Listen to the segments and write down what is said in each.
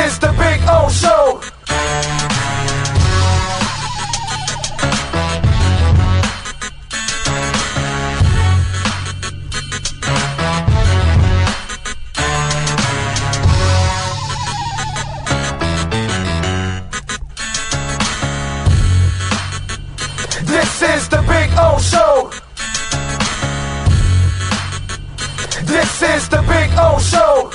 is the Big O Show. This is the Big O Show. This is the Big O Show.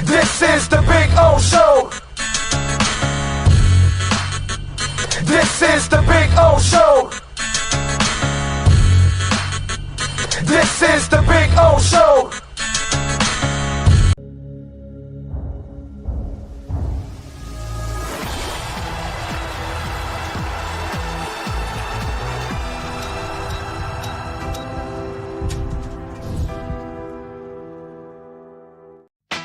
This is the Big O Show. This is the Big O Show. This is the Big O Show.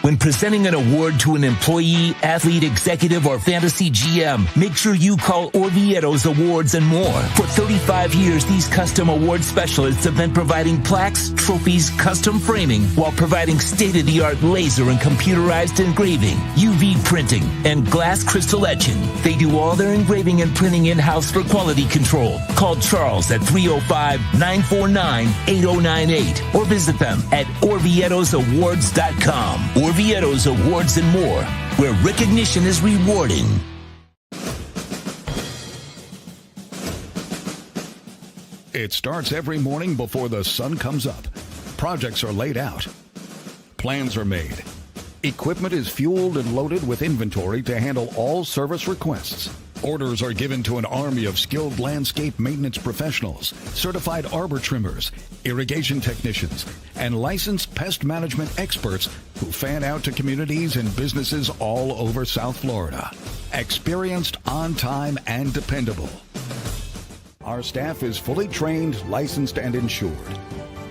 When presenting an award to an employee, athlete, executive, or fantasy GM, make sure you call Orvieto's Awards and More. For 35 years, these custom award specialists have been providing plaques, trophies, custom framing, while providing state-of-the-art laser and computerized engraving, UV printing, and glass crystal etching. They do all their engraving and printing in-house for quality control. Call Charles at 305-949-8098 or visit them at orvietosawards.com. Orvieto's Awards and More, where recognition is rewarding. It starts every morning before the sun comes up. Projects are laid out. Plans are made. Equipment is fueled and loaded with inventory to handle all service requests. Orders are given to an army of skilled landscape maintenance professionals, certified arbor trimmers, irrigation technicians, and licensed pest management experts who fan out to communities and businesses all over South Florida. Experienced, on time, and dependable. Our staff is fully trained, licensed, and insured.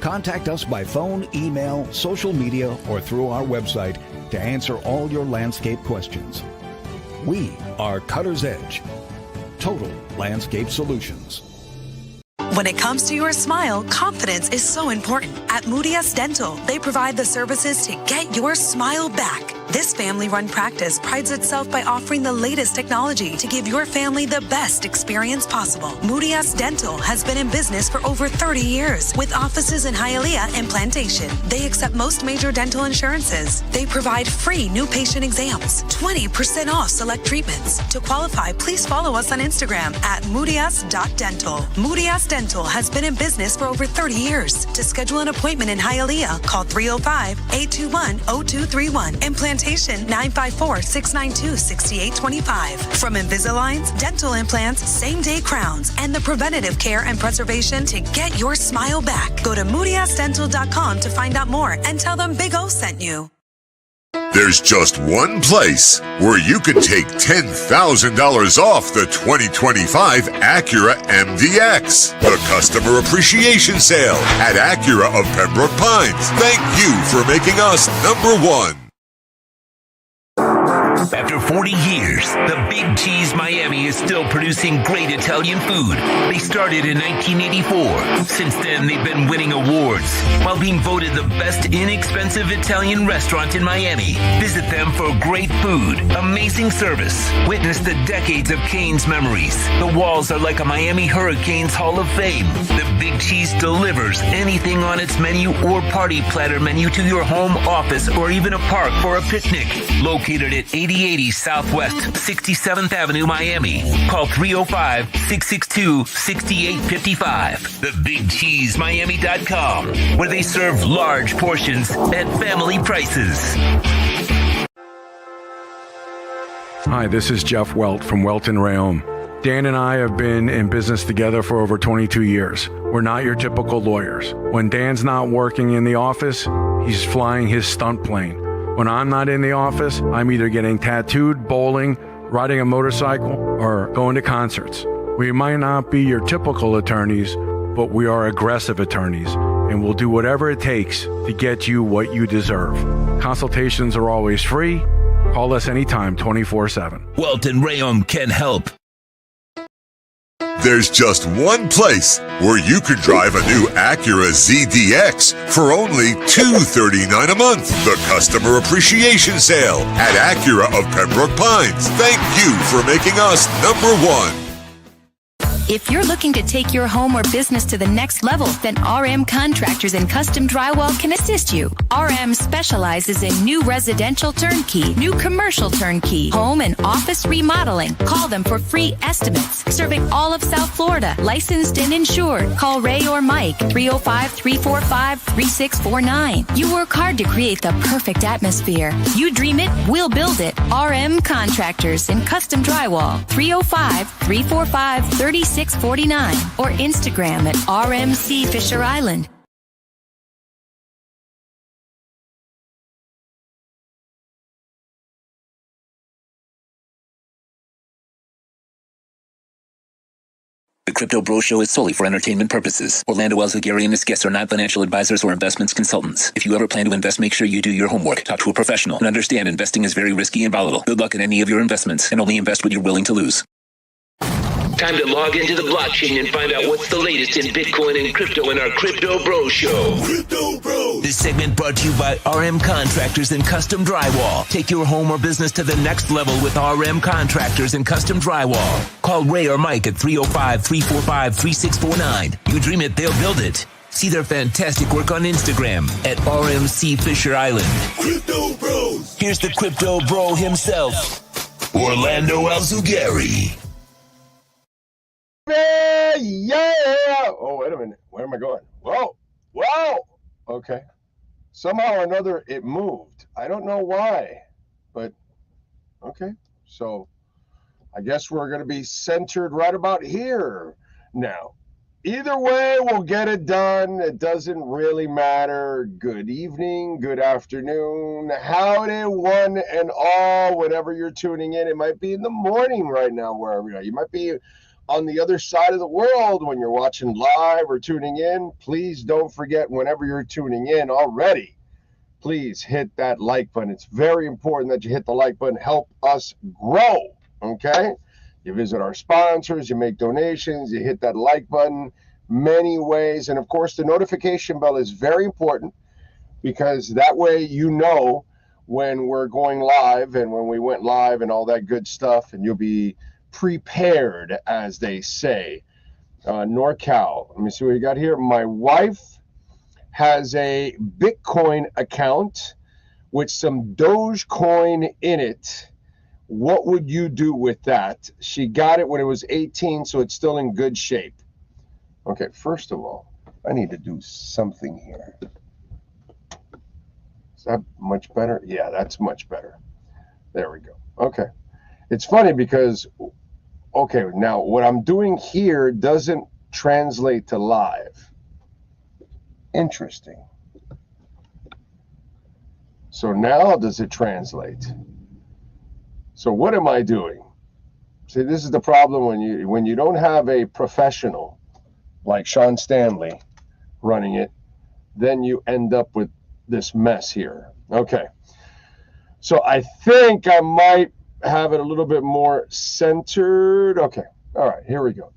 Contact us by phone, email, social media, or through our website to answer all your landscape questions. We are Cutter's Edge. Total Landscape Solutions. When it comes to your smile, confidence is so important. At Moody S Dental, they provide the services to get your smile back. This family-run practice prides itself by offering the latest technology to give your family the best experience possible. Moody S Dental has been in business for over 30 years with offices in Hialeah and Plantation. They accept most major dental insurances. They provide free new patient exams, 20% off select treatments. To qualify, please follow us on Instagram at moodys.dental. Moody S Dental has been in business for over 30 years. To schedule an appointment in Hialeah, call 305-821-0231 and Plantation 954-692-6825. From Invisaligns, dental implants, same-day crowns, and the preventative care and preservation to get your smile back. Go to moodysdental.com to find out more and tell them Big O sent you. There's just one place where you can take $10,000 off the 2025 Acura MDX. The Customer Appreciation Sale at Acura of Pembroke Pines. Thank you for making us #1. After 40 years, the Big Cheese Miami is still producing great Italian food. They started in 1984. Since then, they've been winning awards while being voted the best inexpensive Italian restaurant in Miami. Visit them for great food, amazing service. Witness the decades of Cane's memories. The walls are like a Miami Hurricanes Hall of Fame. The Big Cheese delivers anything on its menu or party platter menu to your home, office, or even a park for a picnic. Located at 8080 Southwest 67th Avenue, Miami. Call 305-662-6855. TheBigCheeseMiami.com, where they serve large portions at family prices. Hi, this is Jeff Welt from Welton Rayom. Dan and I have been in business together for over 22 years. We're not your typical lawyers. When Dan's not working in the office, he's flying his stunt plane. When I'm not in the office, I'm either getting tattooed, bowling, riding a motorcycle, or going to concerts. We might not be your typical attorneys, but we are aggressive attorneys, and we'll do whatever it takes to get you what you deserve. Consultations are always free. Call us anytime, 24/7. Welt and Rayom can help. There's just one place where you could drive a new Acura ZDX for only $239 a month. The Customer Appreciation Sale at Acura of Pembroke Pines. Thank you for making us #1. If you're looking to take your home or business to the next level, then RM Contractors and Custom Drywall can assist you. RM specializes in new residential turnkey, new commercial turnkey, home and office remodeling. Call them for free estimates. Serving all of South Florida, licensed and insured. Call Ray or Mike, 305-345-3649. You work hard to create the perfect atmosphere. You dream it, we'll build it. RM Contractors and Custom Drywall, 305-345-3649 or Instagram at RMC Fisher Island. The Crypto Bro Show is solely for entertainment purposes. Orlando Elzagari and his guests are not financial advisors or investments consultants. If you ever plan to invest, make sure you do your homework. Talk to a professional and understand investing is very risky and volatile. Good luck in any of your investments and only invest what you're willing to lose. Time to log into the blockchain and find out what's the latest in Bitcoin and crypto in our Crypto Bro Show. Crypto Bros. This segment brought to you by RM Contractors and Custom Drywall. Take your home or business to the next level with RM Contractors and Custom Drywall. Call Ray or Mike at 305-345-3649. You dream it, they'll build it. See their fantastic work on Instagram at RMC Fisher Island. Crypto Bros. Here's the Crypto Bro himself, Orlando Elzagari. Yeah. Oh, wait a minute. Where am I going? Whoa. Okay. Somehow or another, it moved. I don't know why, but okay. So I guess we're going to be centered right about here now. Either way, we'll get it done. It doesn't really matter. Good evening, good afternoon, howdy, one and all, whenever you're tuning in. It might be in the morning right now, wherever you are. You might be on the other side of the world when you're watching live or tuning in. Please don't forget, whenever you're tuning in already, please hit that like button. It's very important that you hit the like button. Help us grow, okay? You visit our sponsors, you make donations, you hit that like button, many ways. And of course, the notification bell is very important, because that way you know when we're going live and when we went live and all that good stuff, and you'll be prepared, as they say. NorCal, let me see what you got here. My wife has a Bitcoin account with some Dogecoin in it. What would you do with that? She got it when it was 18, so it's still in good shape. Okay, first of all, I need to do something here. Is that much better? Yeah, that's much better. There we go. Okay. It's funny because, okay, now what I'm doing here doesn't translate to live. Interesting. So now does it translate? So what am I doing? See, this is the problem when you don't have a professional like Sean Stanley running it, then you end up with this mess here. Okay. So I think I might have it a little bit more centered. Okay. All right, here we go.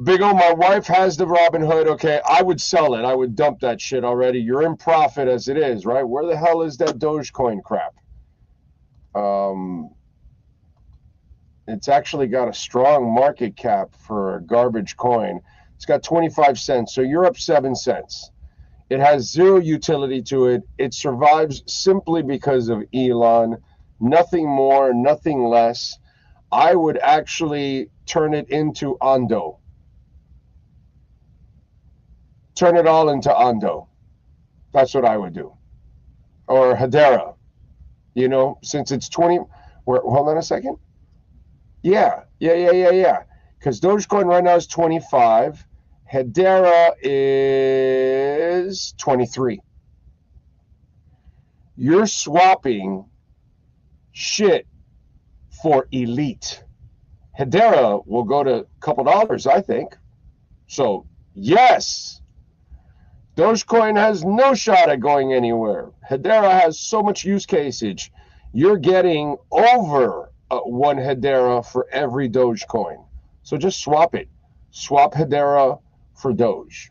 Big O, my wife has the Robinhood. Okay, I would sell it. I would dump that shit already. You're in profit as it is, right? Where the hell is that Dogecoin crap? It's actually got a strong market cap for a garbage coin. It's got 25 cents, so you're up 7 cents. It has zero utility to it. It survives simply because of Elon. Nothing more, nothing less. I would actually turn it into Ondo. Turn it all into Ondo. That's what I would do. Or Hedera. You know, since it's 20. Hold on a second. Yeah. Because Dogecoin right now is 25. Hedera is 23. You're swapping shit for elite. Hedera will go to a couple dollars, I think. So, yes, Dogecoin has no shot at going anywhere. Hedera has so much use caseage. You're getting over 1 Hedera for every Dogecoin. So just swap it. Swap Hedera for Doge.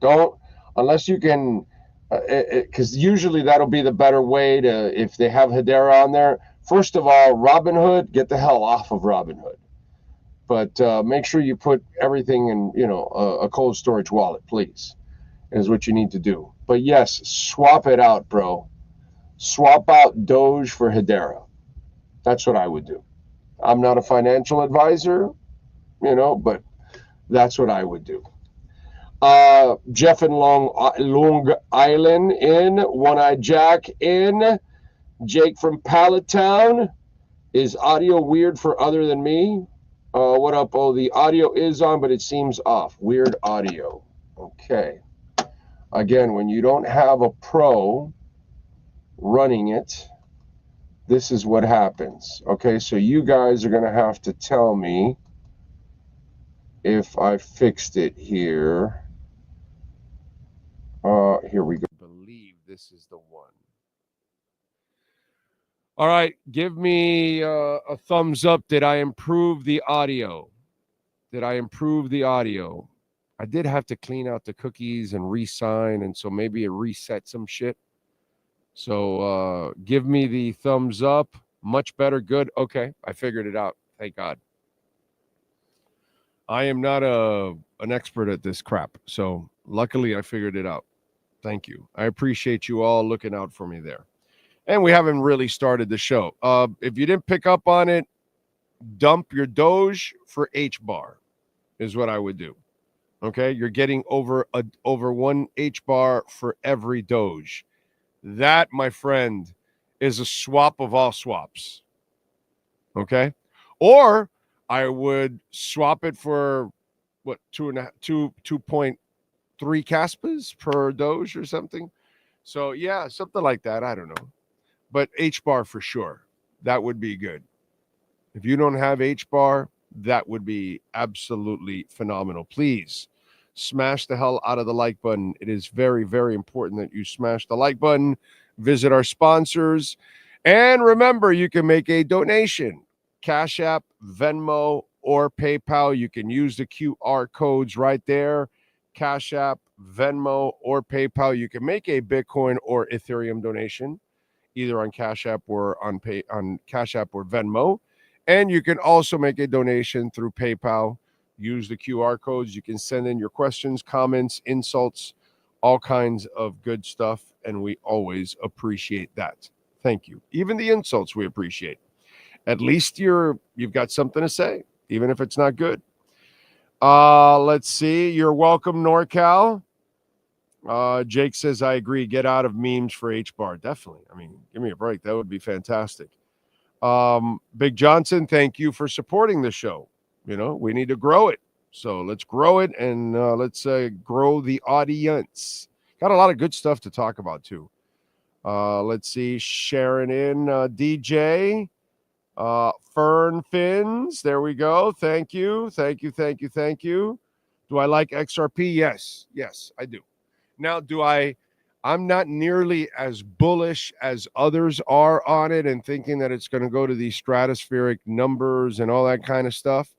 Don't, unless you can, because usually that'll be the better way to, if they have Hedera on there. First of all, Robinhood, get the hell off of Robinhood. But make sure you put everything in, a cold storage wallet, please, is what you need to do. But yes, swap it out, bro. Swap out Doge for Hedera. That's what I would do. I'm not a financial advisor, but that's what I would do. Jeff in Long Island in, One-Eyed Jack in, Jake from Palatown. Is audio weird for other than me? What up? Oh, the audio is on, but it seems off. Weird audio. Okay. Again, when you don't have a pro running it, this is what happens. Okay, so you guys are going to have to tell me if I fixed it here. Here we go. I believe this is the one. All right, give me a thumbs up. Did I improve the audio? I did have to clean out the cookies and re-sign, and so maybe it reset some shit. So give me the thumbs up. Much better. Good. Okay, I figured it out. Thank God. I am not an expert at this crap, so luckily I figured it out. Thank you. I appreciate you all looking out for me there. And we haven't really started the show. If you didn't pick up on it, dump your Doge for H-bar is what I would do. Okay? You're getting over 1 H-bar for every Doge. That, my friend, is a swap of all swaps. Okay? Or I would swap it for, 2.3 Caspas per Doge or something. So, yeah, something like that. I don't know. But H-bar for sure. That would be good. If you don't have H-bar, that would be absolutely phenomenal. Please smash the hell out of the like button. It is very, very important that you smash the like button. Visit our sponsors. And remember, you can make a donation. Cash App, Venmo, or PayPal. You can use the QR codes right there. Cash App, Venmo, or PayPal. You can make a Bitcoin or Ethereum donation, either on Cash App or on Cash App or Venmo. And you can also make a donation through PayPal. Use the QR codes. You can send in your questions, comments, insults, all kinds of good stuff, and we always appreciate that. Thank you. Even the insults we appreciate. At least you've got something to say, even if it's not good. Let's see. You're welcome, NorCal. Jake says, I agree. Get out of memes for H-bar. Definitely. I mean, give me a break. That would be fantastic. Big Johnson, thank you for supporting the show. We need to grow it. So let's grow it, and let's grow the audience. Got a lot of good stuff to talk about, too. Let's see. Sharon in. DJ. Fern Fins. There we go. Thank you. Thank you. Do I like XRP? Yes. Yes, I do. Now, I'm not nearly as bullish as others are on it and thinking that it's going to go to these stratospheric numbers and all that kind of stuff.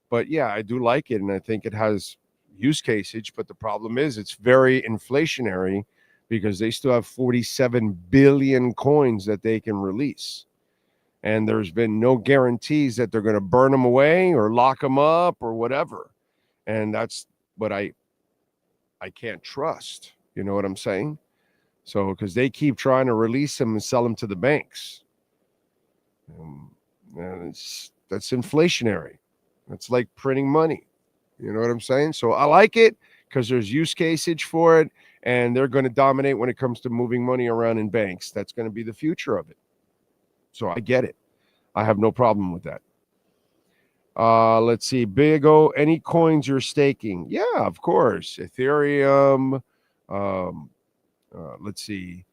But yeah, I do like it, and I think it has use caseage. But the problem is it's very inflationary because they still have 47 billion coins that they can release. And there's been no guarantees that they're going to burn them away or lock them up or whatever. And that's what I can't trust. You know what I'm saying? So, because they keep trying to release them and sell them to the banks. And that's inflationary. That's like printing money. You know what I'm saying? So I like it because there's use caseage for it, and they're going to dominate when it comes to moving money around in banks. That's going to be the future of it. So I get it. I have no problem with that. Let's see. Big O, any coins you're staking? Yeah, of course. Ethereum. Let's see.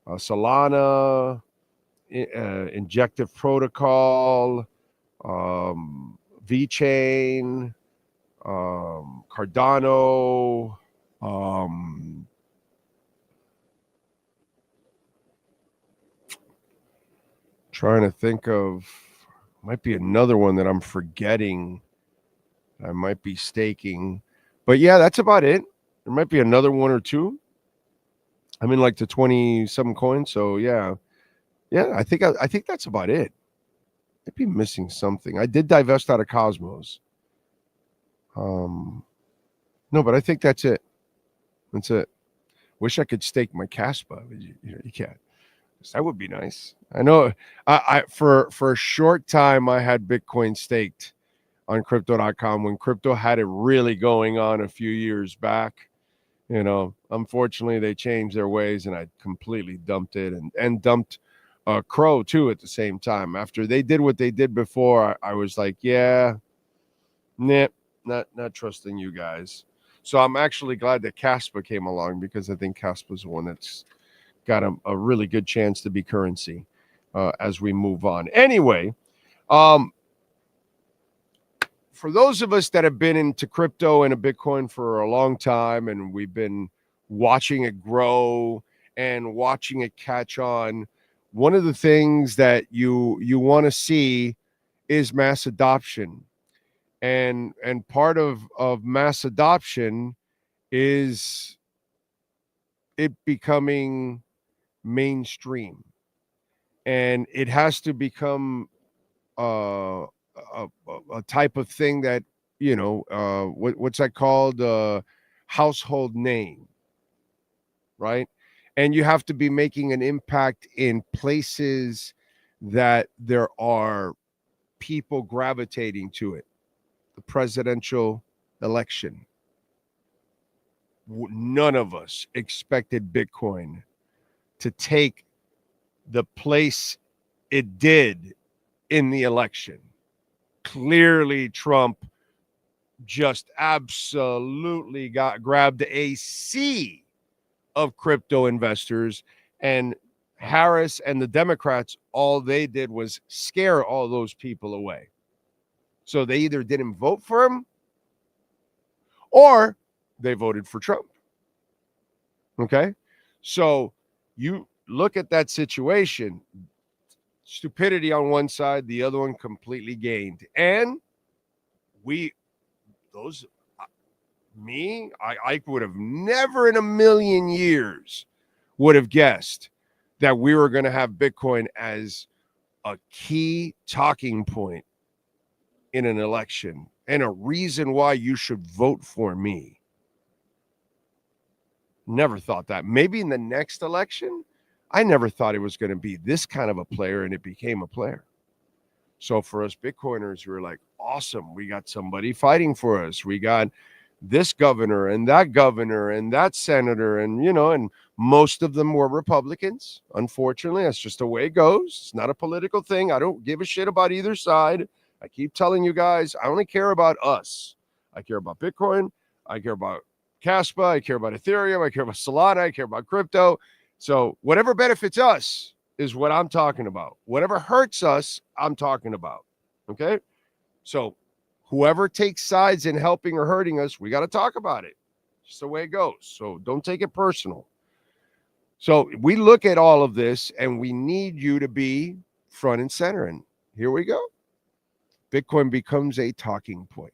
Solana. Injective Protocol. VeChain, Cardano, trying to think of, might be another one that I'm forgetting. I might be staking, but yeah, that's about it. There might be another one or two. I'm in like the 20-something coins, so yeah. I think that's about it. I'd be missing something. I did divest out of Cosmos. No, but I think that's it. That's it. Wish I could stake my Caspa, but you can't. That would be nice. I know. I for a short time I had Bitcoin staked on Crypto.com when crypto had it really going on a few years back. Unfortunately, they changed their ways, and I completely dumped it and dumped Crow too at the same time. After they did what they did before, I was like, yeah, nah, not trusting you guys. So I'm actually glad that Caspa came along, because I think Caspa's the one that's got a really good chance to be currency as we move on. Anyway, for those of us that have been into crypto and a Bitcoin for a long time, and we've been watching it grow and watching it catch on, one of the things that you want to see is mass adoption. And part of mass adoption is it becoming mainstream. And it has to become a type of thing that, what's that called? Household name, right? And you have to be making an impact in places that there are people gravitating to it. The presidential election. None of us expected Bitcoin to take the place it did in the election. Clearly, Trump just absolutely grabbed a sea of crypto investors, and Harris and the Democrats, all they did was scare all those people away. So they either didn't vote for him or they voted for Trump. Okay? So you look at that situation. Stupidity on one side, the other one completely gained. And I would have never in a million years would have guessed that we were going to have Bitcoin as a key talking point in an election and a reason why you should vote for me. Never thought that. Maybe in the next election, I never thought it was going to be this kind of a player, and it became a player. So for us Bitcoiners, we were like, awesome. We got somebody fighting for us. We got this governor and that senator, and and most of them were Republicans. Unfortunately, that's just the way it goes. It's not a political thing. I don't give a shit about either side. I keep telling you guys, I only care about us. I care about Bitcoin. I care about Caspa. I care about Ethereum. I care about Solana. I care about crypto. So whatever benefits us is what I'm talking about. Whatever hurts us, I'm talking about. Okay? So whoever takes sides in helping or hurting us, we got to talk about it. Just the way it goes. So don't take it personal. So we look at all of this, and we need you to be front and center. And here we go. Bitcoin becomes a talking point.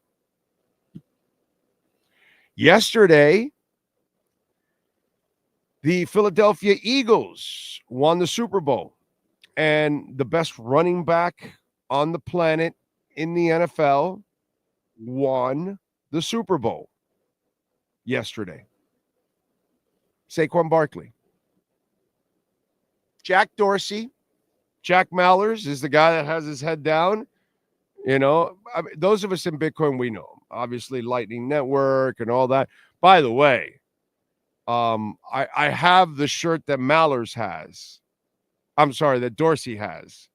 Yesterday, the Philadelphia Eagles won the Super Bowl, and the best running back on the planet in the NFL won the Super Bowl yesterday. Saquon Barkley. Jack Dorsey, Jack Mallers is the guy that has his head down. Those of us in Bitcoin, we know him. Obviously, Lightning Network and all that. By the way, I have the shirt that Mallers has. I'm sorry, that Dorsey has.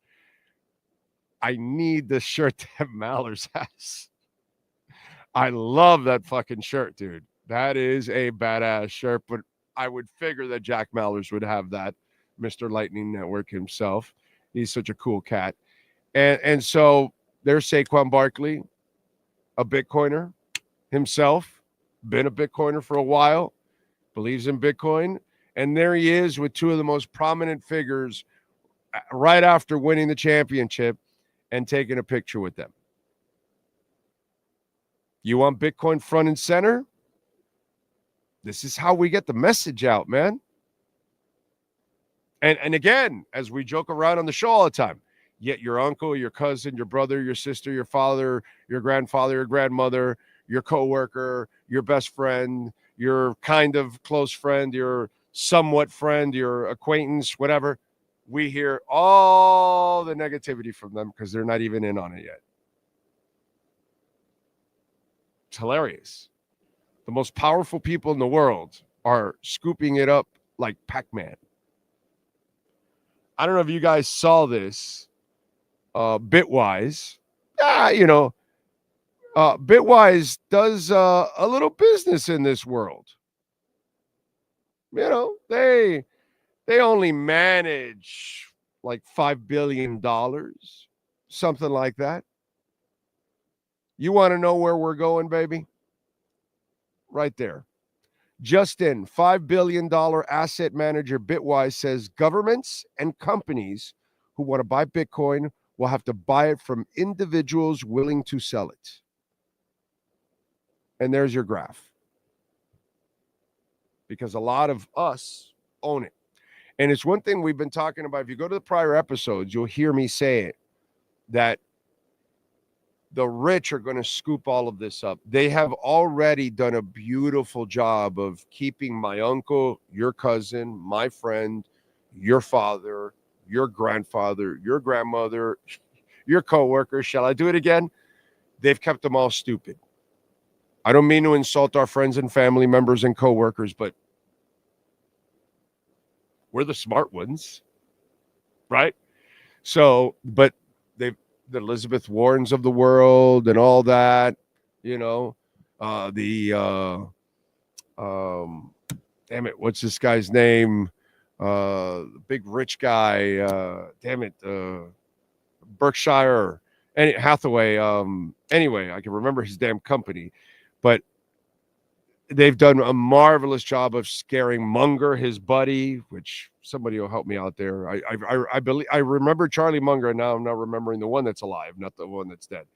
I need the shirt that Mallers has. I love that fucking shirt, dude. That is a badass shirt, but I would figure that Jack Mallers would have that, Mr. Lightning Network himself. He's such a cool cat. And so There's Saquon Barkley, a Bitcoiner himself, been a Bitcoiner for a while, believes in Bitcoin. And there he is with two of the most prominent figures right after winning the championship and taking a picture with them. You want Bitcoin front and center? This is how we get the message out, man. And again, as we joke around on the show all the time, yet your uncle, your cousin, your brother, your sister, your father, your grandfather, your grandmother, your coworker, your best friend, your kind of close friend, your somewhat friend, your acquaintance, whatever, we hear all the negativity from them because they're not even in on it yet. It's hilarious. The most powerful people in the world are scooping it up like Pac-Man. I don't know if you guys saw this. Bitwise. Bitwise does a little business in this world. They only manage like $5 billion, something like that. You want to know where we're going, baby? Right there. Just in, $5 billion asset manager Bitwise says governments and companies who want to buy Bitcoin will have to buy it from individuals willing to sell it. And there's your graph. Because a lot of us own it. And it's one thing we've been talking about. If you go to the prior episodes, you'll hear me say it, that the rich are going to scoop all of this up. They have already done a beautiful job of keeping my uncle, your cousin, my friend, your father, your grandfather, your grandmother, your coworker. Shall I do it again? They've kept them all stupid. I don't mean to insult our friends and family members and coworkers, but we're the smart ones, right? So, but the Elizabeth Warrens of the world and all that, damn it, what's this guy's name? The big rich guy, Berkshire, Hathaway. Anyway, I can remember his damn company, but they've done a marvelous job of scaring Munger, his buddy, which somebody will help me out there. I believe I remember Charlie Munger. Now I'm not remembering the one that's alive, not the one that's dead.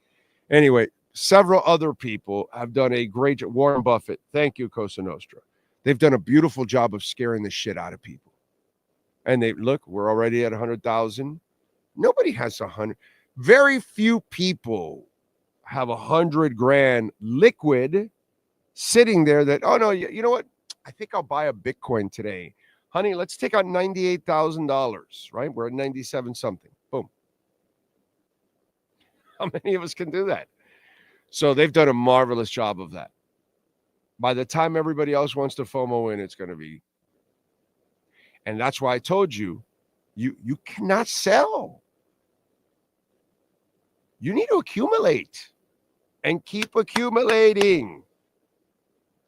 Anyway, several other people have done a great job. Warren Buffett, thank you, Cosa Nostra. They've done a beautiful job of scaring the shit out of people. And we're already at 100,000. Nobody has 100. Very few people have 100 grand liquid sitting there that, oh no, you know what? I think I'll buy a Bitcoin today. Honey, let's take out $98,000, right? We're at 97 something. Boom. How many of us can do that? So they've done a marvelous job of that. By the time everybody else wants to FOMO in, it's going to be. And that's why I told you, you cannot sell. You need to accumulate and keep accumulating.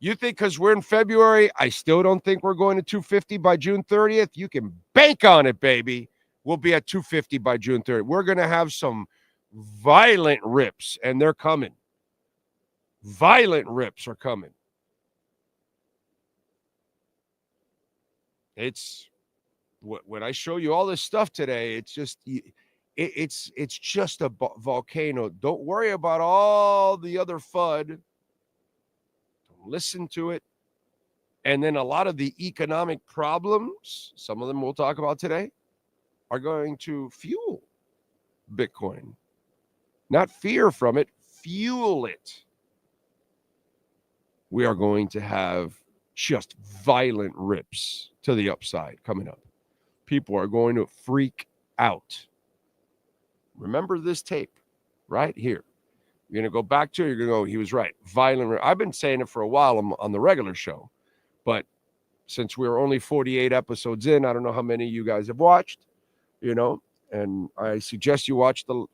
You think because we're in February, I still don't think we're going to 250 by June 30th. You can bank on it, baby. We'll be at 250 by June 30th. We're going to have some violent rips, and they're coming. Violent rips are coming. It's when I show you all this stuff today, it's just it's just a volcano. Don't worry about all the other FUD. Listen to it. And then a lot of the economic problems, some of them we'll talk about today, are going to fuel Bitcoin. Not fear from it, fuel it. We are going to have just violent rips to the upside coming up. People are going to freak out. Remember this tape right here. You're going to go back to it. You're going to go, he was right. Violent. I've been saying it for a while on the regular show. But since we're only 48 episodes in, I don't know how many you guys have watched, and I suggest you watch the,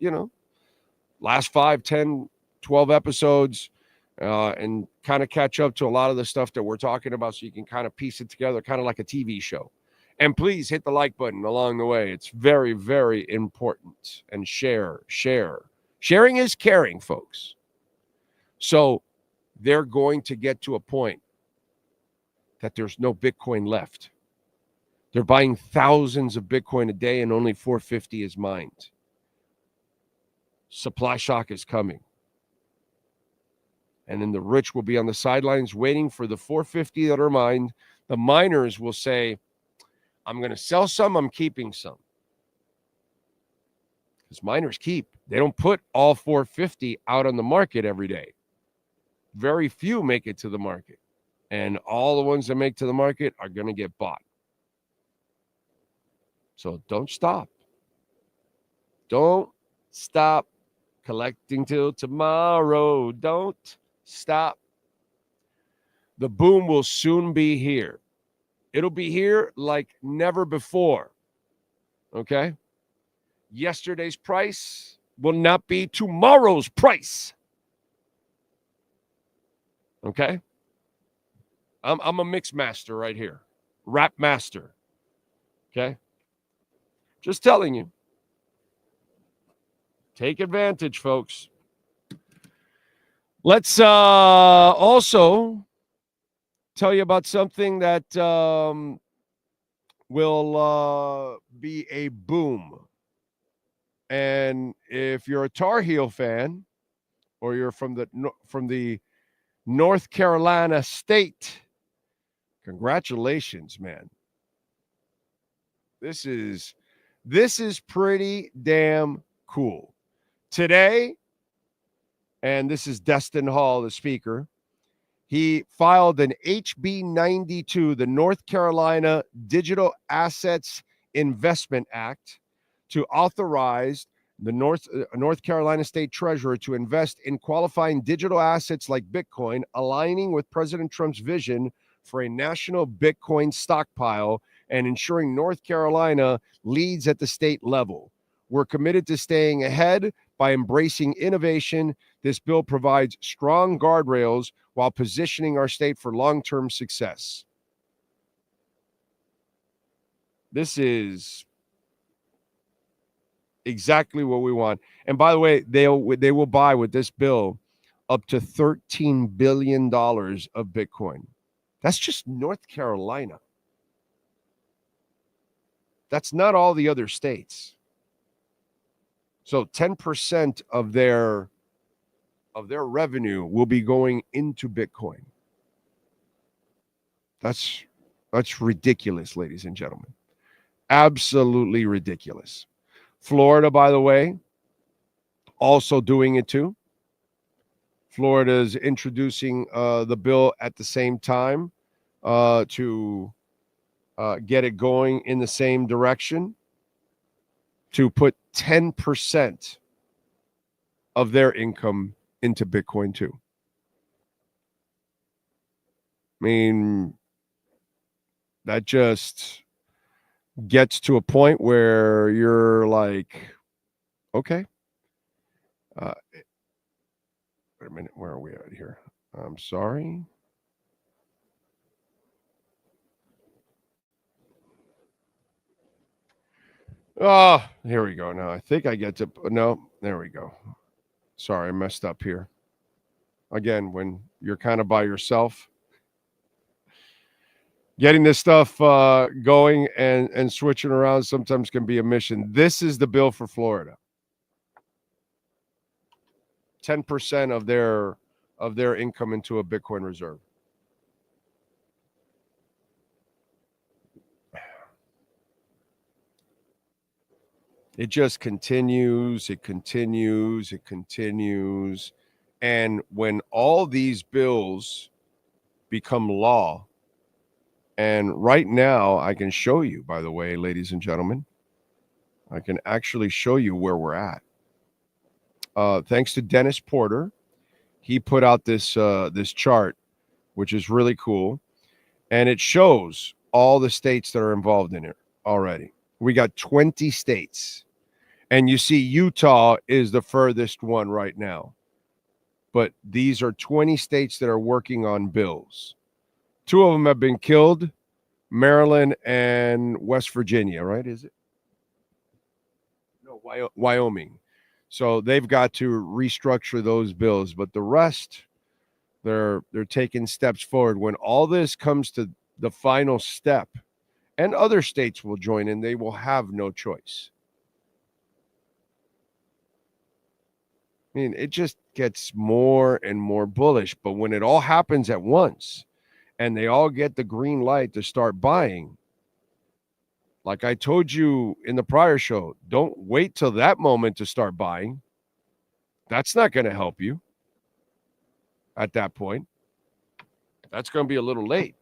last 5, 10, 12 episodes and kind of catch up to a lot of the stuff that we're talking about so you can kind of piece it together, kind of like a TV show. And please hit the like button along the way. It's very, very important. And share. Sharing is caring, folks. So they're going to get to a point that there's no Bitcoin left. They're buying thousands of Bitcoin a day and only 450 is mined. Supply shock is coming. And then the rich will be on the sidelines waiting for the 450 that are mined. The miners will say, I'm going to sell some, I'm keeping some. Because miners keep. They don't put all 450 out on the market every day. Very few make it to the market. And all the ones that make to the market are going to get bought. So don't stop. Don't stop collecting till tomorrow. Don't stop. The boom will soon be here. It'll be here like never before. Okay? Yesterday's price will not be tomorrow's price. Okay? I'm a mix master right here. Rap master. Okay? Just telling you. Take advantage, folks. Let's also tell you about something that will be a boom. And if you're a Tar Heel fan, or you're from the North Carolina state, congratulations, man. This is pretty damn cool. Today, and this is Destin Hall, the speaker, he filed an HB 92, the North Carolina Digital Assets Investment Act, to authorize the North Carolina State Treasurer to invest in qualifying digital assets like Bitcoin, aligning with President Trump's vision for a national Bitcoin stockpile and ensuring North Carolina leads at the state level. We're committed to staying ahead by embracing innovation. This bill provides strong guardrails while positioning our state for long-term success. This is exactly what we want. And by the way, they will buy with this bill up to $13 billion of Bitcoin. That's just North Carolina. That's not all the other states. So 10% of their revenue will be going into Bitcoin. That's ridiculous, ladies and gentlemen. Absolutely ridiculous. Florida, by the way, also doing it too. Florida is introducing the bill at the same time to get it going in the same direction, to put 10% of their income into Bitcoin too. I mean, that just gets to a point where you're like, okay. Wait a minute, where are we at here? I'm sorry. Oh, here we go. Now I think I get to, no, there we go. Sorry, I messed up here. Again, when you're kind of by yourself, getting this stuff going and switching around sometimes can be a mission. This is the bill for Florida. 10% of their income into a Bitcoin reserve. It just continues, it continues, it continues. And when all these bills become law, and right now I can show you, by the way, ladies and gentlemen, I can actually show you where we're at. Thanks to Dennis Porter, he put out this chart, which is really cool. And it shows all the states that are involved in it already. We got 20 states. And you see Utah is the furthest one right now. But these are 20 states that are working on bills. 2 of them have been killed, Maryland and West Virginia, right? Is it? No, Wyoming. So they've got to restructure those bills. But the rest, they're taking steps forward. When all this comes to the final step, and other states will join in, they will have no choice. I mean, it just gets more and more bullish. But when it all happens at once and they all get the green light to start buying, like I told you in the prior show, don't wait till that moment to start buying. That's not going to help you at that point. That's going to be a little late.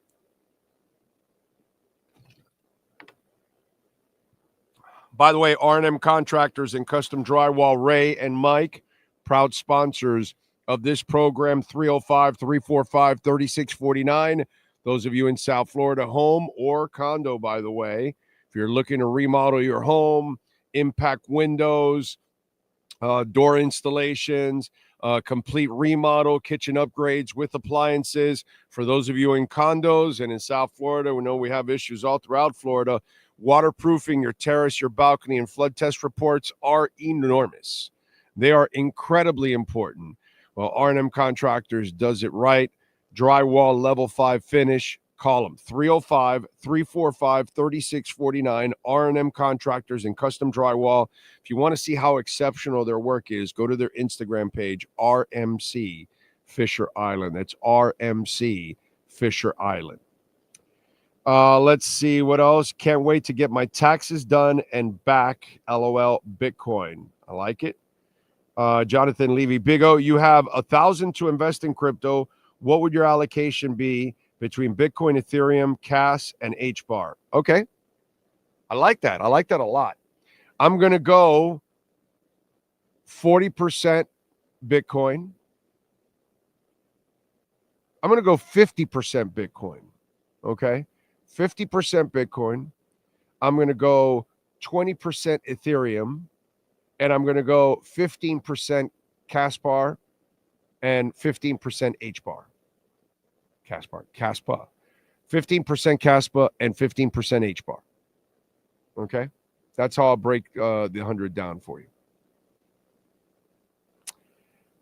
By the way, R&M Contractors and Custom Drywall, Ray and Mike, proud sponsors of this program, 305-345-3649. Those of you in South Florida, home or condo, by the way, if you're looking to remodel your home, impact windows, door installations, complete remodel, kitchen upgrades with appliances. For those of you in condos and in South Florida, we know we have issues all throughout Florida. Waterproofing your terrace, your balcony, and flood test reports are enormous. They are incredibly important. Well, R&M Contractors does it right. Drywall level 5 finish. Call them 305-345-3649. R&M Contractors and Custom Drywall. If you want to see how exceptional their work is, go to their Instagram page, RMC Fisher Island. That's RMC Fisher Island. Let's see what else. Can't wait to get my taxes done and back. LOL Bitcoin. I like it. Jonathan Levy, Big O, you have $1,000 to invest in crypto. What would your allocation be between Bitcoin, Ethereum, CAS, and HBAR? Okay. I like that. I like that a lot. I'm going to go 40% Bitcoin. I'm going to go 50% Bitcoin. Okay. 50% Bitcoin. I'm going to go 20% Ethereum. And I'm going to go 15% CASPAR and 15% HBAR. CASPA. 15% CASPA and 15% HBAR. Okay? That's how I'll break the 100 down for you.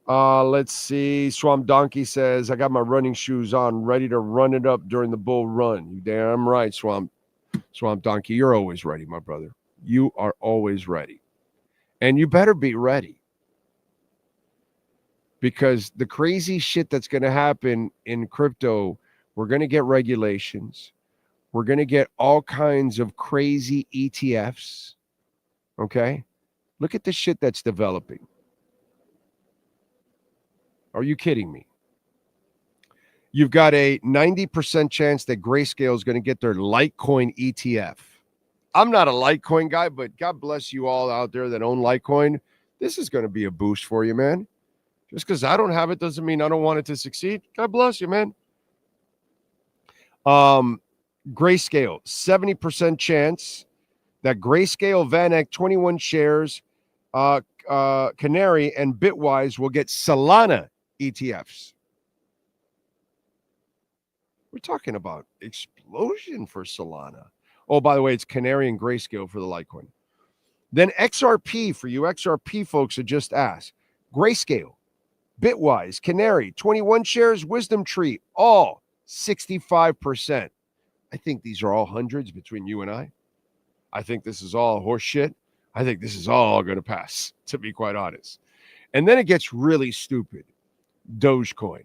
Let's see. Swamp Donkey says, I got my running shoes on, ready to run it up during the bull run. You damn right, Swamp Donkey. You're always ready, my brother. You are always ready. And you better be ready. Because the crazy shit that's going to happen in crypto, we're going to get regulations. We're going to get all kinds of crazy ETFs. Okay? Look at the shit that's developing. Are you kidding me? You've got a 90% chance that Grayscale is going to get their Litecoin ETF. I'm not a Litecoin guy, but God bless you all out there that own Litecoin. This is going to be a boost for you, man. Just because I don't have it doesn't mean I don't want it to succeed. God bless you, man. Grayscale, 70% chance that Grayscale, VanEck, 21 shares, Canary, and Bitwise will get Solana ETFs. We're talking about explosion for Solana. Oh, by the way, it's Canary and Grayscale for the Litecoin. Then XRP, for you XRP folks who just asked. Grayscale, Bitwise, Canary, 21 shares, Wisdom Tree, all 65%. I think these are all hundreds between you and I. I think this is all horse shit. I think this is all going to pass, to be quite honest. And then it gets really stupid. Dogecoin.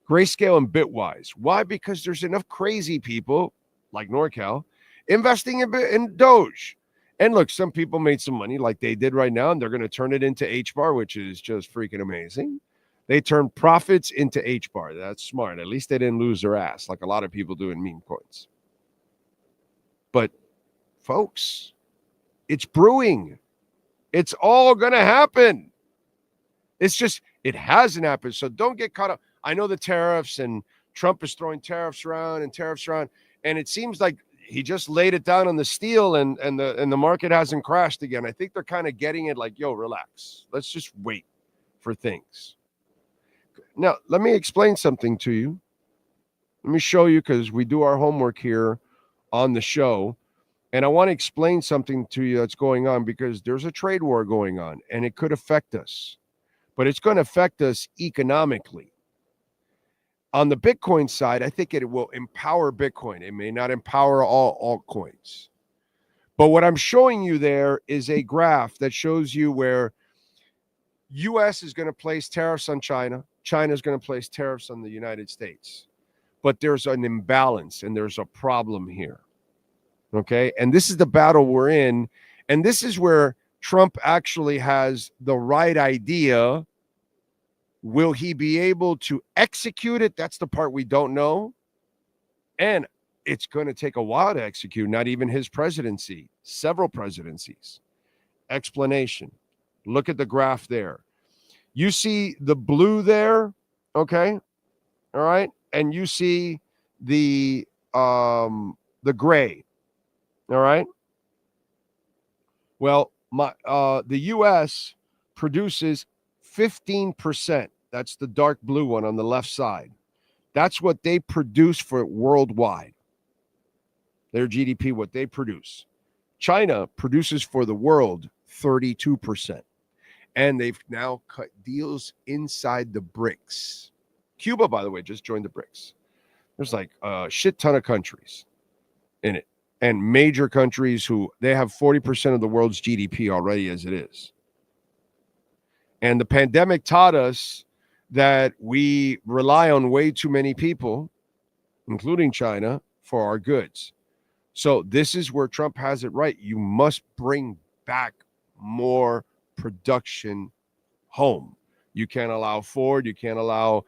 Grayscale and Bitwise. Why? Because there's enough crazy people like NorCal investing in Doge. And look, some people made some money like they did right now, and they're going to turn it into HBAR, which is just freaking amazing. They turned profits into HBAR. That's smart. At least they didn't lose their ass like a lot of people do in meme coins. But, folks, it's brewing. It's all going to happen. It's just, it hasn't happened. So don't get caught up. I know the tariffs, and Trump is throwing tariffs around. And it seems like he just laid it down on the steel, and the market hasn't crashed again. I think they're kind of getting it like, yo, relax. Let's just wait for things. Now, let me explain something to you. Let me show you, because we do our homework here on the show. And I want to explain something to you that's going on, because there's a trade war going on and it could affect us, but it's going to affect us economically. On the Bitcoin side, I think it will empower Bitcoin. It may not empower all altcoins. But what I'm showing you there is a graph that shows you where U.S. is going to place tariffs on China. China is going to place tariffs on the United States. But there's an imbalance and there's a problem here. Okay? And this is the battle we're in. And this is where Trump actually has the right idea. Will he be able to execute it? That's the part we don't know. And it's going to take a while to execute, not even his presidency, several presidencies. Explanation. Look at the graph there. You see the blue there, okay? All right? And you see the gray. All right? Well, the US produces 15%. That's the dark blue one on the left side. That's what they produce for worldwide. Their GDP, what they produce. China produces for the world 32%. And they've now cut deals inside the BRICS. Cuba, by the way, just joined the BRICS. There's like a shit ton of countries in it. And major countries who they have 40% of the world's GDP already as it is. And the pandemic taught us that we rely on way too many people, including China, for our goods. So this is where Trump has it right. You must bring back more production home. You can't allow Ford, you can't allow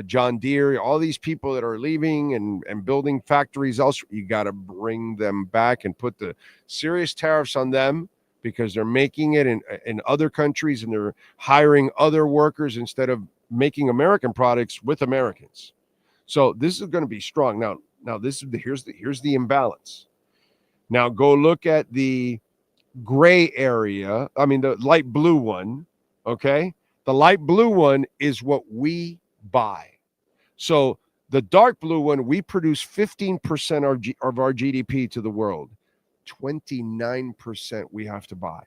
John Deere, all these people that are leaving and building factories elsewhere. You got to bring them back and put the serious tariffs on them, because they're making it in other countries and they're hiring other workers instead of making American products with Americans. So this is going to be strong. Now this is here's the imbalance. Now go look at the gray area. I mean, the light blue one. Okay. The light blue one is what we buy. So the dark blue one, we produce 15% of our GDP to the world. 29% we have to buy.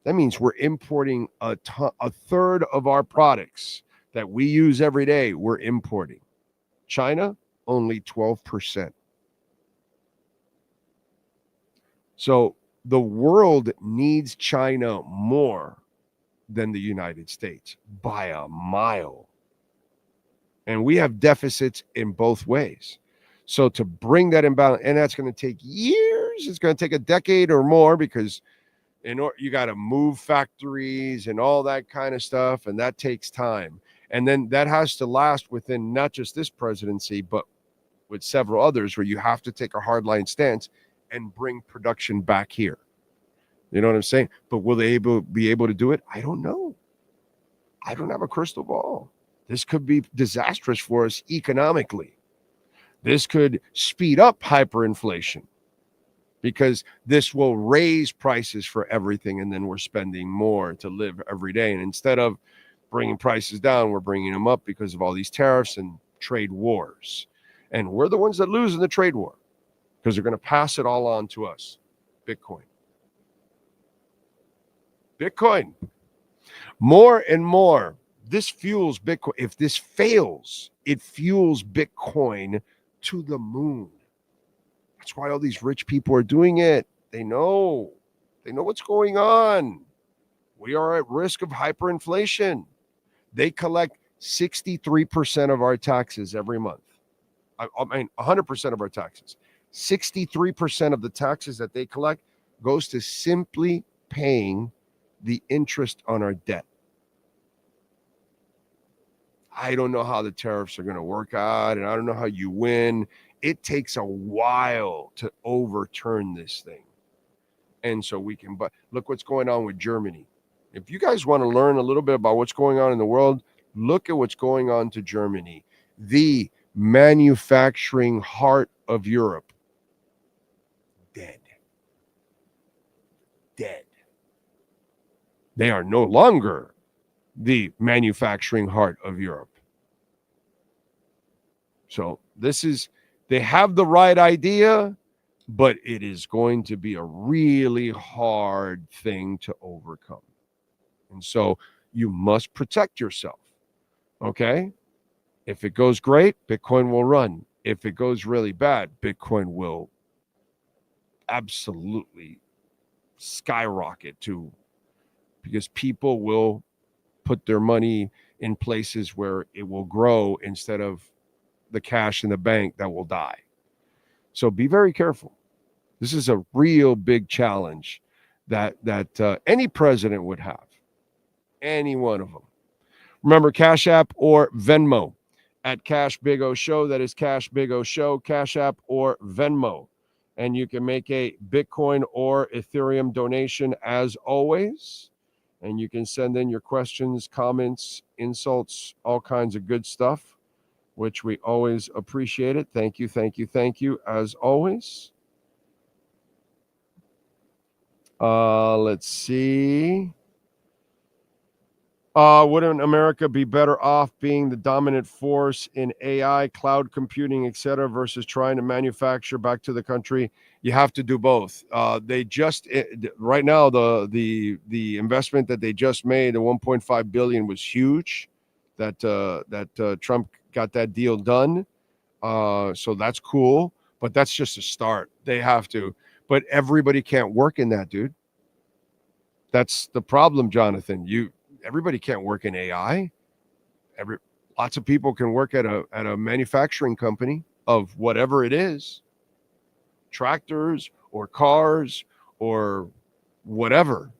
That means we're importing a third of our products that we use every day. We're importing. China, only 12%. So the world needs China more than the United States by a mile. And we have deficits in both ways. So to bring that imbalance, and that's going to take years. It's going to take a decade or more, because you got to move factories and all that kind of stuff, and that takes time. And then that has to last within not just this presidency, but with several others, where you have to take a hardline stance and bring production back here. You know what I'm saying? But will they be able to do it? I don't know. I don't have a crystal ball. This could be disastrous for us economically. This could speed up hyperinflation, because this will raise prices for everything, and then we're spending more to live every day. And instead of bringing prices down, we're bringing them up because of all these tariffs and trade wars. And we're the ones that lose in the trade war, because they're going to pass it all on to us. Bitcoin. More and more. This fuels Bitcoin. If this fails, it fuels Bitcoin to the moon. That's why all these rich people are doing it. They know what's going on. We are at risk of hyperinflation. They collect 63% of our taxes every month. I mean, 100% of our taxes. 63% of the taxes that they collect goes to simply paying the interest on our debt. I don't know how the tariffs are going to work out, and I don't know how you win. It takes a while to overturn this thing. And so we can, but look what's going on with Germany. If you guys want to learn a little bit about what's going on in the world, look at what's going on to Germany, the manufacturing heart of Europe. Dead. They are no longer the manufacturing heart of Europe. So they have the right idea. but it is going to be a really hard thing to overcome. And so you must protect yourself. Okay? If it goes great, Bitcoin will run. If it goes really bad, Bitcoin will absolutely skyrocket to, because people will put their money in places where it will grow instead of the cash in the bank that will die. So be very careful. This is a real big challenge that any president would have, any one of them. Remember, Cash App or Venmo at Cash Big O Show. That is Cash Big O Show, Cash App or Venmo. And you can make a Bitcoin or Ethereum donation as always. And you can send in your questions, comments, insults, all kinds of good stuff, which we always appreciate it. Thank you, thank you, thank you, as always. Let's see. Wouldn't America be better off being the dominant force in AI, cloud computing, etc., versus trying to manufacture back to the country? You have to do both. They just right now the investment that they just made, the 1.5 billion, was huge. That Trump got that deal done. So that's cool, but that's just a start. They have to, but everybody can't work in that, dude. That's the problem, Jonathan. Everybody can't work in AI. Lots of people can work at a manufacturing company of whatever it is, tractors or cars or whatever,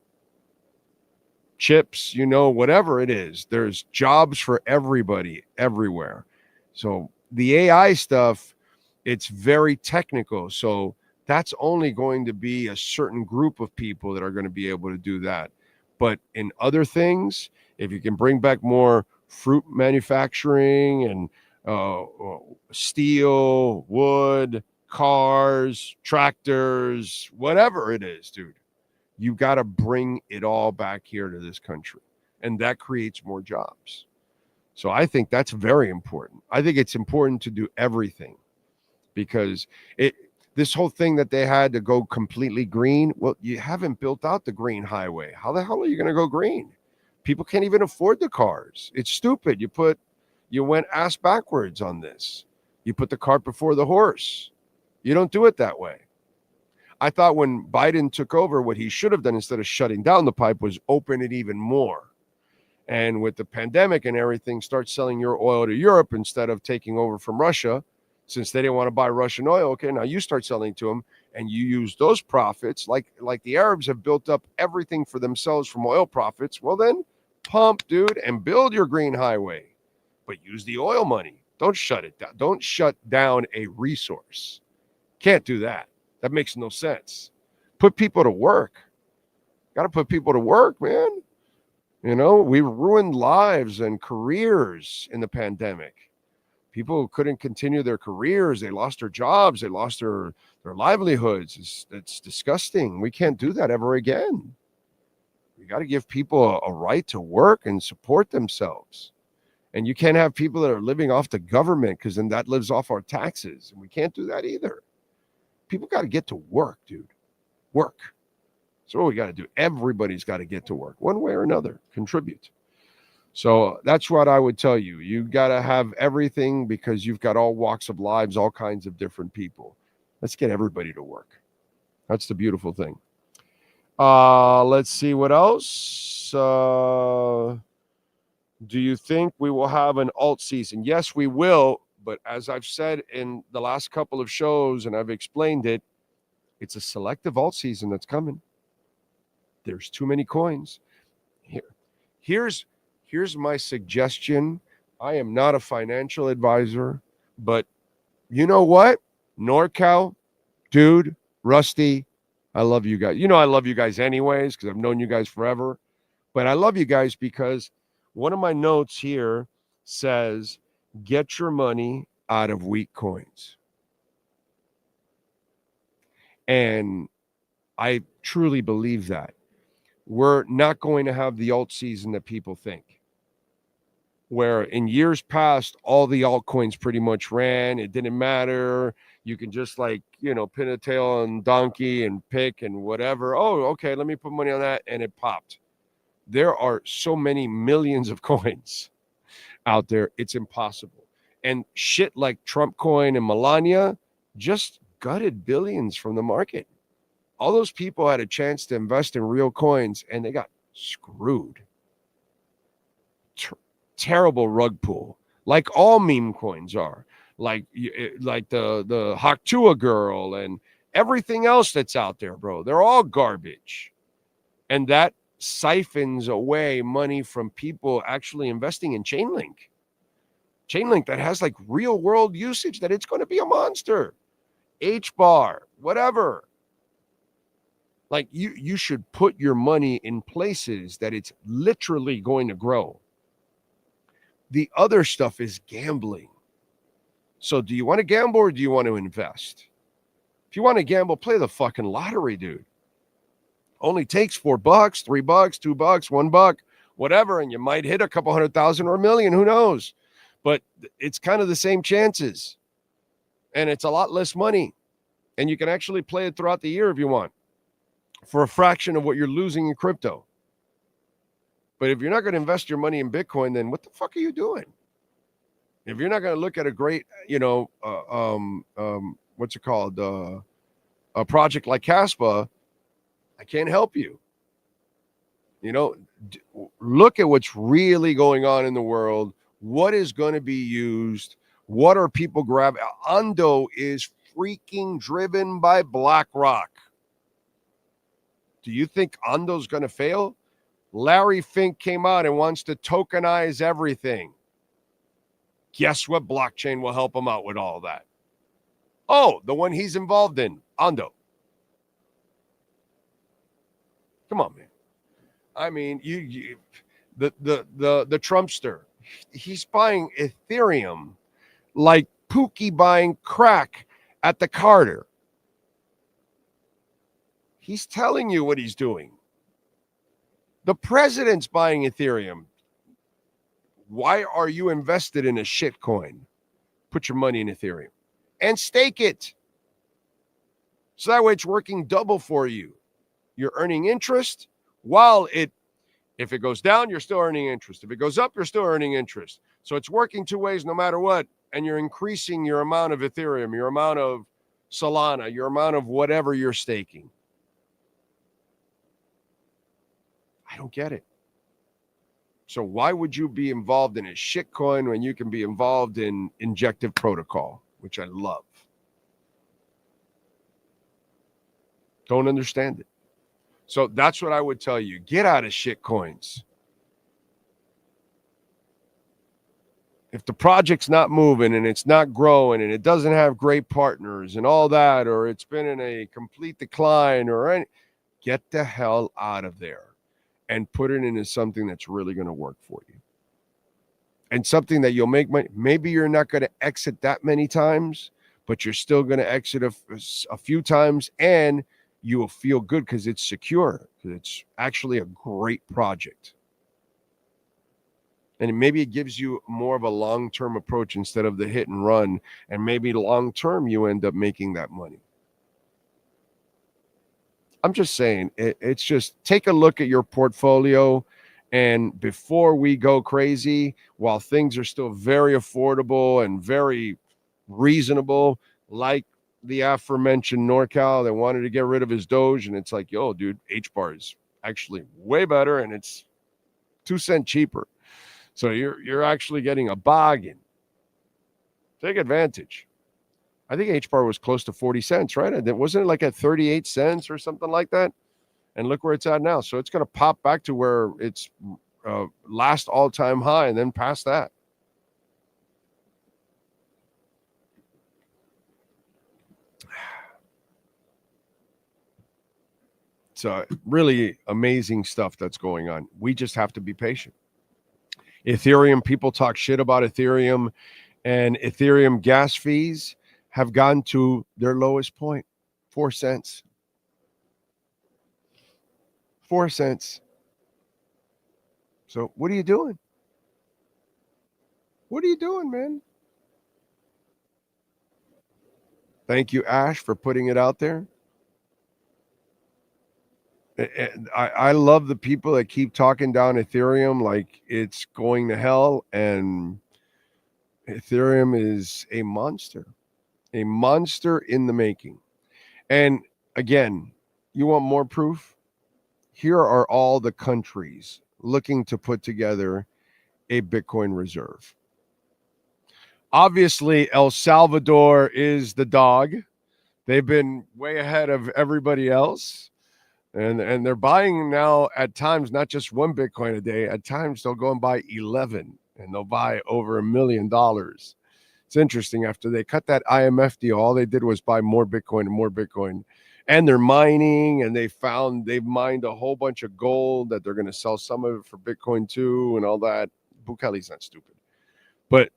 chips, whatever it is. There's jobs for everybody everywhere. So the AI stuff, it's very technical. So that's only going to be a certain group of people that are going to be able to do that. But in other things, if you can bring back more fruit manufacturing and steel, wood, cars, tractors, whatever it is, dude, you got to bring it all back here to this country. And that creates more jobs. So I think that's very important. I think it's important to do everything, because this whole thing that they had to go completely green, well, you haven't built out the green highway. How the hell are you going to go green? People can't even afford the cars. It's stupid. You went ass backwards on this. You put the cart before the horse. You don't do it that way. I thought when Biden took over, what he should have done instead of shutting down the pipe was open it even more. And with the pandemic and everything, start selling your oil to Europe instead of taking over from Russia. Since they didn't want to buy Russian oil, okay, now you start selling to them, and you use those profits, like the Arabs have built up everything for themselves from oil profits. Well, then pump, dude, and build your green highway, but use the oil money. Don't shut it down. Don't shut down a resource. Can't do that. That makes no sense. Put people to work. Got to put people to work, man. We ruined lives and careers in the pandemic. People couldn't continue their careers. They lost their jobs. They lost their livelihoods. It's disgusting. We can't do that ever again. We got to give people a right to work and support themselves. And you can't have people that are living off the government, because then that lives off our taxes. And we can't do that either. People got to get to work, dude. Work. That's what we got to do. Everybody's got to get to work one way or another. Contribute. So that's what I would tell you. You got to have everything, because you've got all walks of lives, all kinds of different people. Let's get everybody to work. That's the beautiful thing. Let's see what else. Do you think we will have an alt season? Yes, we will. But as I've said in the last couple of shows, and I've explained it, it's a selective alt season that's coming. There's too many coins. Here's my suggestion. I am not a financial advisor, but you know what? NorCal, dude, Rusty, I love you guys. I love you guys anyways, because I've known you guys forever. But I love you guys because one of my notes here says, get your money out of weak coins. And I truly believe that. We're not going to have the alt season that people think, where in years past, all the altcoins pretty much ran. It didn't matter. You can just like, pin a tail on donkey and pick and whatever. Oh, okay, let me put money on that. And it popped. There are so many millions of coins out there. It's impossible. And shit like Trump coin and Melania just gutted billions from the market. All those people had a chance to invest in real coins and they got screwed. Terrible rug pull, like all meme coins are, like the Haktua girl and everything else that's out there, bro. They're all garbage. And that siphons away money from people actually investing in Chainlink that has like real world usage, that it's going to be a monster. HBAR, whatever. Like you should put your money in places that it's literally going to grow. The other stuff is gambling. So do you want to gamble or do you want to invest? If you want to gamble, play the fucking lottery, dude. Only takes $4, $3, $2, $1, whatever, and you might hit a couple 100,000 or $1 million, who knows? But it's kind of the same chances. And it's a lot less money. And you can actually play it throughout the year if you want, for a fraction of what you're losing in crypto. But if you're not going to invest your money in Bitcoin, then what the fuck are you doing? If you're not going to look at a great, what's it called? A project like Caspa, I can't help you. Look at what's really going on in the world. What is going to be used? What are people grabbing? Ondo is freaking driven by BlackRock. Do you think Ondo's going to fail? Larry Fink came out and wants to tokenize everything. Guess what blockchain will help him out with all that? Oh, the one he's involved in, Ondo. Come on, man. I mean, the Trumpster, he's buying Ethereum like Pookie buying crack at the Carter. He's telling you what he's doing. The president's buying Ethereum. Why are you invested in a shit coin? Put your money in Ethereum and stake it. So that way it's working double for you. You're earning interest while if it goes down, you're still earning interest. If it goes up, you're still earning interest. So it's working two ways no matter what. And you're increasing your amount of Ethereum, your amount of Solana, your amount of whatever you're staking. I don't get it. So why would you be involved in a shitcoin when you can be involved in injective protocol, which I love? Don't understand it. So that's what I would tell you. Get out of shitcoins. If the project's not moving and it's not growing and it doesn't have great partners and all that, or it's been in a complete decline get the hell out of there. And put it into something that's really going to work for you. And something that you'll make money. Maybe you're not going to exit that many times, but you're still going to exit a few times, and you will feel good because it's secure. Because it's actually a great project. And maybe it gives you more of a long-term approach instead of the hit and run. And maybe long-term you end up making that money. I'm just saying, it's just take a look at your portfolio, and before we go crazy, while things are still very affordable and very reasonable, like the aforementioned NorCal that wanted to get rid of his Doge, and it's like, yo, dude, HBAR is actually way better, and it's 2 cents cheaper. So you're actually getting a bargain. Take advantage. I think HBAR was close to 40 cents, right? Wasn't it like at 38 cents or something like that? And look where it's at now. So it's going to pop back to where it's last all-time high and then past that. It's really amazing stuff that's going on. We just have to be patient. Ethereum, people talk shit about Ethereum, and Ethereum gas fees have gone to their lowest point, 4 cents. 4 cents. So what are you doing? What are you doing, man? Thank you, Ash, for putting it out there. I love the people that keep talking down Ethereum like it's going to hell, and Ethereum is a monster in the making. And again, you want more proof? Here are all the countries looking to put together a Bitcoin reserve. Obviously, El Salvador is the dog. They've been way ahead of everybody else. And they're buying now at times, not just one Bitcoin a day. At times, they'll go and buy 11, and they'll buy over $1 million. It's interesting. After they cut that IMF deal, all they did was buy more Bitcoin and more Bitcoin. And they're mining, and they've mined a whole bunch of gold that they're going to sell some of it for Bitcoin too and all that. Bukele's not stupid. But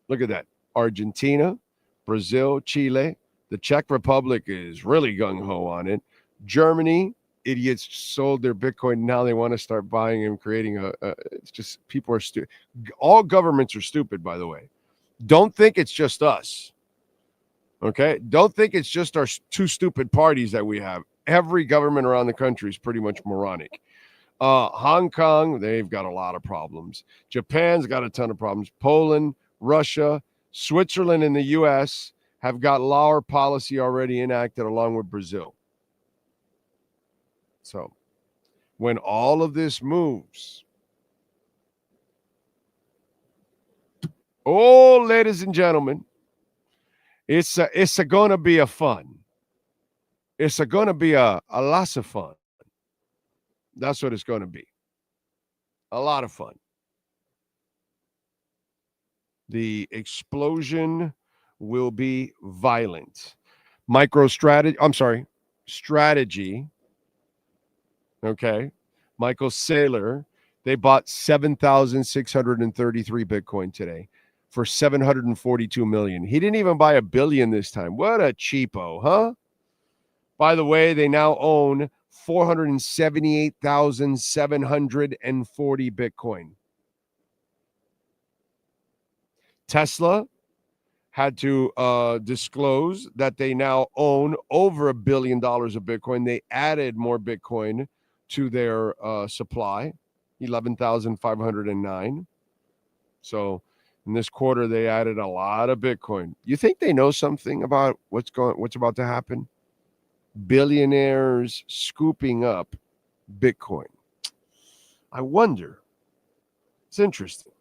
look at that. Argentina, Brazil, Chile, the Czech Republic is really gung-ho on it. Germany, idiots sold their Bitcoin. Now they want to start buying and creating it's just, people are stupid. All governments are stupid, by the way. Don't think it's just us. Okay? Don't think it's just our two stupid parties that we have. Every government around the country is pretty much moronic. Hong Kong, they've got a lot of problems. Japan's got a ton of problems. Poland, Russia, Switzerland, and the U.S. have got law policy already enacted along with Brazil. So when all of this moves, ladies and gentlemen, it's going to be a fun. It's going to be a lot of fun. That's what it's going to be. A lot of fun. The explosion will be violent. Strategy. Okay. Michael Saylor, they bought 7,633 Bitcoin today for $742 million. He didn't even buy $1 billion this time. What a cheapo, huh? By the way, they now own 478,740 Bitcoin. Tesla had to disclose that they now own over $1 billion of Bitcoin. They added more Bitcoin to their supply, 11,509. So in this quarter, they added a lot of Bitcoin. You think they know something about what's about to happen? Billionaires scooping up Bitcoin. I wonder. It's interesting.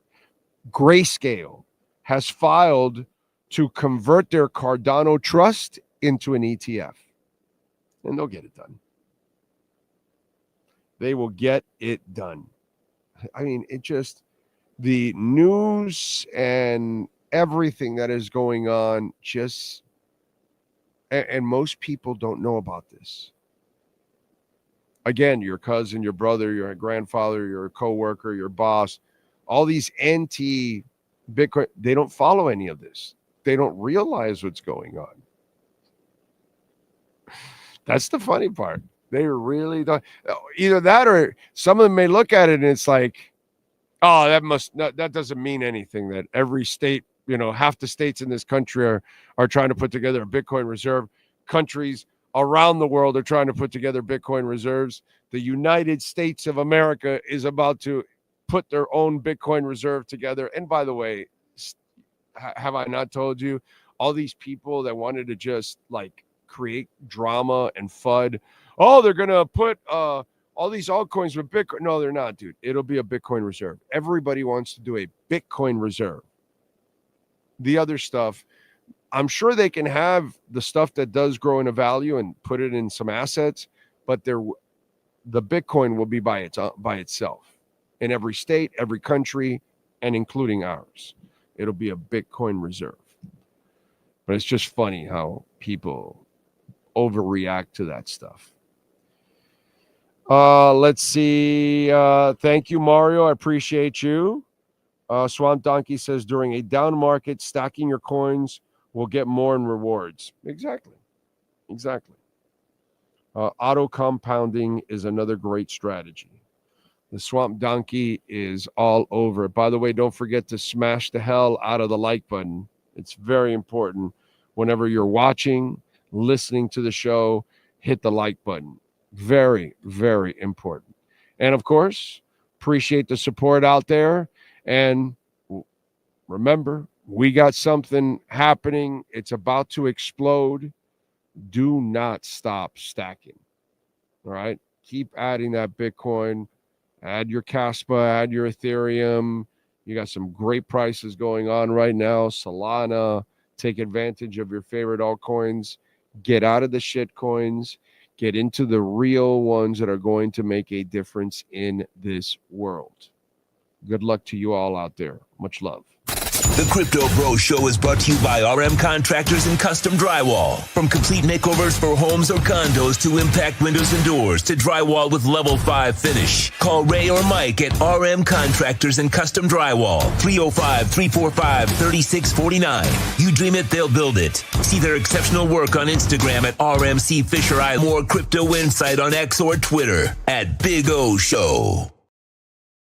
Grayscale has filed to convert their Cardano trust into an ETF. And they'll get it done. They will get it done. I mean, the news and everything that is going on and most people don't know about this. Again, your cousin, your brother, your grandfather, your coworker, your boss, all these anti-Bitcoin, they don't follow any of this. They don't realize what's going on. That's the funny part. They really don't. Either that or some of them may look at it and it's like, oh, that doesn't mean anything. That every state, half the states in this country are trying to put together a Bitcoin reserve. Countries around the world are trying to put together Bitcoin reserves. The United States of America is about to put their own Bitcoin reserve together. And by the way, have I not told you, all these people that wanted to just like create drama and FUD, they're going to put all these altcoins with Bitcoin. No, they're not, dude. It'll be a Bitcoin reserve. Everybody wants to do a Bitcoin reserve. The other stuff, I'm sure they can have the stuff that does grow in a value and put it in some assets, but the Bitcoin will be by itself in every state, every country, and including ours. It'll be a Bitcoin reserve. But it's just funny how people overreact to that stuff. Let's see. Thank you, Mario. I appreciate you. Swamp Donkey says, during a down market, stacking your coins will get more in rewards. Exactly. Auto compounding is another great strategy. The Swamp Donkey is all over it. By the way, don't forget to smash the hell out of the like button. It's very important. whenever you're watching, listening to the show, hit the like button. Very, very important. And of course, appreciate the support out there. And remember, we got something happening. It's about to explode. Do not stop stacking. All right? Keep adding that Bitcoin. Add your Caspa, add your Ethereum. You got some great prices going on right now. Solana. Take advantage of your favorite altcoins. Get out of the shit coins. Get into the real ones that are going to make a difference in this world. Good luck to you all out there. Much love. The Crypto Bro Show is brought to you by RM Contractors and Custom Drywall. From complete makeovers for homes or condos to impact windows and doors to drywall with level 5 finish. Call Ray or Mike at RM Contractors and Custom Drywall. 305-345-3649. You dream it, they'll build it. See their exceptional work on Instagram at RMC Fisher Eye. More crypto insight on X or Twitter at Big O Show.